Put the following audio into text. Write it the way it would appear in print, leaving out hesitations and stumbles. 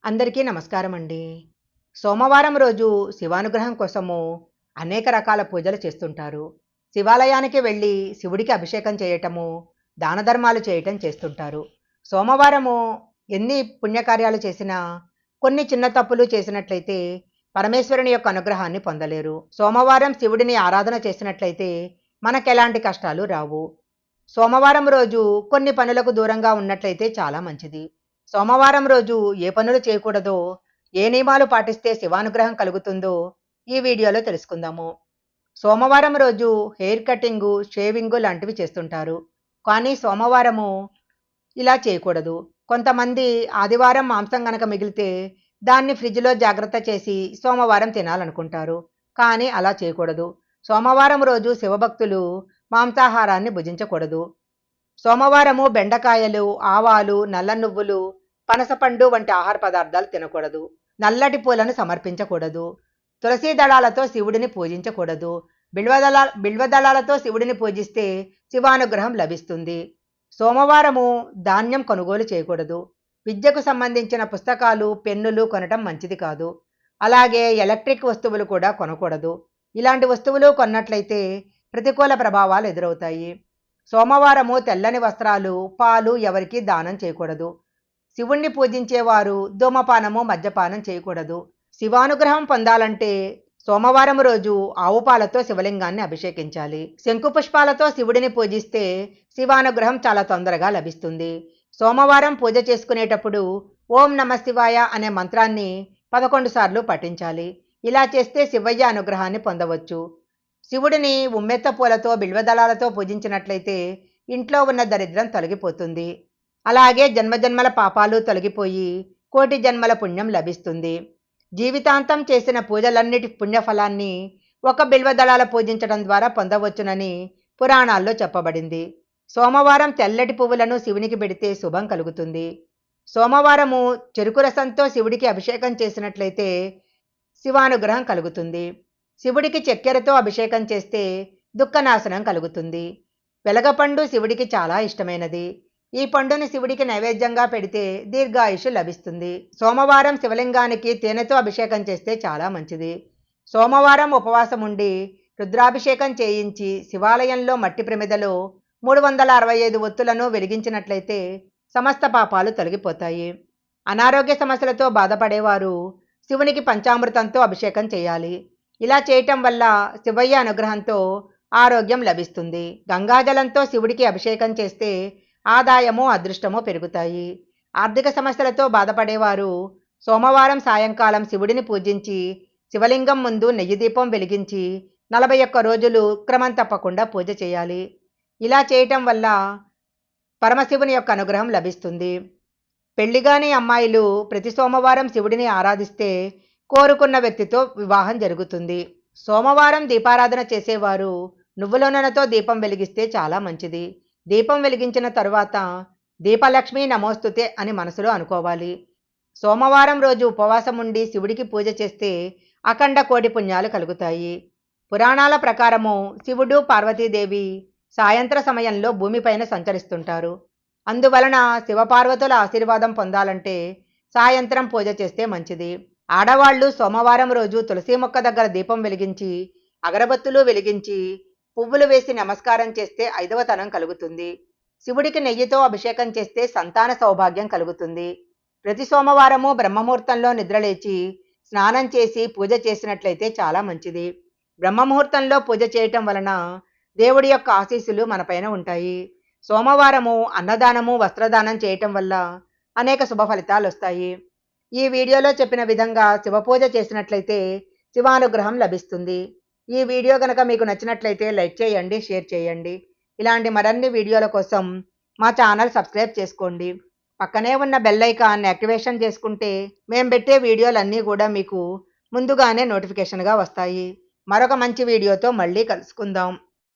అందరికీ నమస్కారం అండి. సోమవారం రోజు శివానుగ్రహం కోసము అనేక రకాల పూజలు చేస్తుంటారు. శివాలయానికి వెళ్ళి శివుడికి అభిషేకం చేయటము, దాన ధర్మాలు చేయటం చేస్తుంటారు. సోమవారము ఎన్ని పుణ్యకార్యాలు చేసినా కొన్ని చిన్న తప్పులు చేసినట్లయితే పరమేశ్వరుని యొక్క అనుగ్రహాన్ని పొందలేరు. సోమవారం శివుడిని ఆరాధన చేసినట్లయితే మనకెలాంటి కష్టాలు రావు. సోమవారం రోజు కొన్ని పనులకు దూరంగా ఉన్నట్లయితే చాలా మంచిది. సోమవారం రోజు ఏ పనులు చేయకూడదో, ఏ నియమాలు పాటిస్తే శివానుగ్రహం కలుగుతుందో ఈ వీడియోలో తెలుసుకుందాము. సోమవారం రోజు హెయిర్ కటింగు, షేవింగు లాంటివి చేస్తుంటారు. కానీ సోమవారము ఇలా చేయకూడదు. కొంతమంది ఆదివారం మాంసం గనక మిగిలితే దాన్ని ఫ్రిడ్జ్‌లో జాగ్రత్త చేసి సోమవారం తినాలనుకుంటారు. కానీ అలా చేయకూడదు. సోమవారం రోజు శివభక్తులు మాంసాహారాన్ని భుజించకూడదు. సోమవారము బెండకాయలు, ఆవాలు, నల్ల నువ్వులు, పనసపండు వంటి ఆహార పదార్థాలు తినకూడదు. నల్లటి పూలను సమర్పించకూడదు. తులసి దళాలతో శివుడిని పూజించకూడదు. బిల్వదళాలతో శివుడిని పూజిస్తే శివానుగ్రహం లభిస్తుంది. సోమవారము ధాన్యం కొనుగోలు చేయకూడదు. విద్యకు సంబంధించిన పుస్తకాలు, పెన్నులు కొనటం మంచిది కాదు. అలాగే ఎలక్ట్రిక్ వస్తువులు కూడా కొనకూడదు. ఇలాంటి వస్తువులు కొన్నట్లయితే ప్రతికూల ప్రభావాలు ఎదురవుతాయి. సోమవారము తెల్లని వస్త్రాలు, పాలు ఎవరికీ దానం చేయకూడదు. శివుణ్ణి పూజించేవారు ధూమపానము, మద్యపానం చేయకూడదు. శివానుగ్రహం పొందాలంటే సోమవారం రోజు ఆవు పాలతో శివలింగాన్ని అభిషేకించాలి. శంకు పుష్పాలతో శివుడిని పూజిస్తే శివానుగ్రహం చాలా తొందరగా లభిస్తుంది. సోమవారం పూజ చేసుకునేటప్పుడు ఓం నమ శివాయ అనే మంత్రాన్ని 11 సార్లు పఠించాలి. ఇలా చేస్తే శివయ్య అనుగ్రహాన్ని పొందవచ్చు. శివుడిని ఉమ్మెత్త పూలతో, బిల్వదళాలతో పూజించినట్లయితే ఇంట్లో ఉన్న దరిద్రం తొలగిపోతుంది. అలాగే జన్మజన్మల పాపాలు తొలగిపోయి కోటి జన్మల పుణ్యం లభిస్తుంది. జీవితాంతం చేసిన పూజలన్నిటి పుణ్యఫలాన్ని ఒక బిల్వదళాల పూజించడం ద్వారా పొందవచ్చునని పురాణాల్లో చెప్పబడింది. సోమవారం తెల్లటి పువ్వులను శివునికి పెడితే శుభం కలుగుతుంది. సోమవారము చెరుకు రసంతో శివుడికి అభిషేకం చేసినట్లయితే శివానుగ్రహం కలుగుతుంది. శివుడికి చక్కెరతో అభిషేకం చేస్తే దుఃఖనాశనం కలుగుతుంది. వెలగపండు శివుడికి చాలా ఇష్టమైనది. ఈ పండుని శివుడికి నైవేద్యంగా పెడితే దీర్ఘాయుషు లభిస్తుంది. సోమవారం శివలింగానికి తేనెతో అభిషేకం చేస్తే చాలా మంచిది. సోమవారం ఉపవాసం ఉండి రుద్రాభిషేకం చేయించి శివాలయంలో మట్టి ప్రమిదలో 365 ఒత్తులను వెలిగించినట్లయితే సమస్త పాపాలు తొలగిపోతాయి. అనారోగ్య సమస్యలతో బాధపడేవారు శివునికి పంచామృతంతో అభిషేకం చేయాలి. ఇలా చేయటం వల్ల శివయ్య అనుగ్రహంతో ఆరోగ్యం లభిస్తుంది. గంగాజలంతో శివుడికి అభిషేకం చేస్తే ఆదాయము, అదృష్టము పెరుగుతాయి. ఆర్థిక సమస్యలతో బాధపడేవారు సోమవారం సాయంకాలం శివుడిని పూజించి శివలింగం ముందు నెయ్యి దీపం వెలిగించి 41 రోజులు క్రమం తప్పకుండా పూజ చేయాలి. ఇలా చేయటం వల్ల పరమశివుని యొక్క అనుగ్రహం లభిస్తుంది. పెళ్లిగాని అమ్మాయిలు ప్రతి సోమవారం శివుడిని ఆరాధిస్తే కోరుకున్న వ్యక్తితో వివాహం జరుగుతుంది. సోమవారం దీపారాధన చేసేవారు నువ్వుల నూనెతో దీపం వెలిగిస్తే చాలా మంచిది. దీపం వెలిగించిన తరువాత దీపలక్ష్మి నమోస్తుతే అని మనసులో అనుకోవాలి. సోమవారం రోజు ఉపవాసం ఉండి శివుడికి పూజ చేస్తే అఖండ కోటి పుణ్యాలు కలుగుతాయి. పురాణాల ప్రకారము శివుడు, పార్వతీదేవి సాయంత్ర సమయంలో భూమిపైన సంచరిస్తుంటారు. అందువలన శివపార్వతుల ఆశీర్వాదం పొందాలంటే సాయంత్రం పూజ చేస్తే మంచిది. ఆడవాళ్లు సోమవారం రోజు తులసి మొక్క దగ్గర దీపం వెలిగించి, అగరబత్తులు వెలిగించి, పువ్వులు వేసి నమస్కారం చేస్తే 5వ తనం కలుగుతుంది. శివుడికి నెయ్యితో అభిషేకం చేస్తే సంతాన సౌభాగ్యం కలుగుతుంది. ప్రతి సోమవారము బ్రహ్మముహూర్తంలో నిద్రలేచి స్నానం చేసి పూజ చేసినట్లయితే చాలా మంచిది. బ్రహ్మముహూర్తంలో పూజ చేయటం వలన దేవుడి యొక్క ఆశీస్సులు మనపైన ఉంటాయి. సోమవారము అన్నదానము, వస్త్రదానం చేయటం వల్ల అనేక శుభ ఫలితాలు వస్తాయి. ఈ వీడియోలో చెప్పిన విధంగా శివపూజ చేసినట్లయితే శివానుగ్రహం లభిస్తుంది. ఈ వీడియో కనుక మీకు నచ్చినట్లయితే లైక్ చేయండి, షేర్ చేయండి. ఇలాంటి మరిన్ని వీడియోల కోసం మా ఛానల్ సబ్స్క్రైబ్ చేసుకోండి. పక్కనే ఉన్న బెల్ ఐకాన్ యాక్టివేషన్ చేసుకుంటే మేము పెట్టే వీడియోలన్నీ కూడా మీకు ముందుగానే నోటిఫికేషన్గా వస్తాయి. మరొక మంచి వీడియోతో మళ్ళీ కలుసుకుందాం.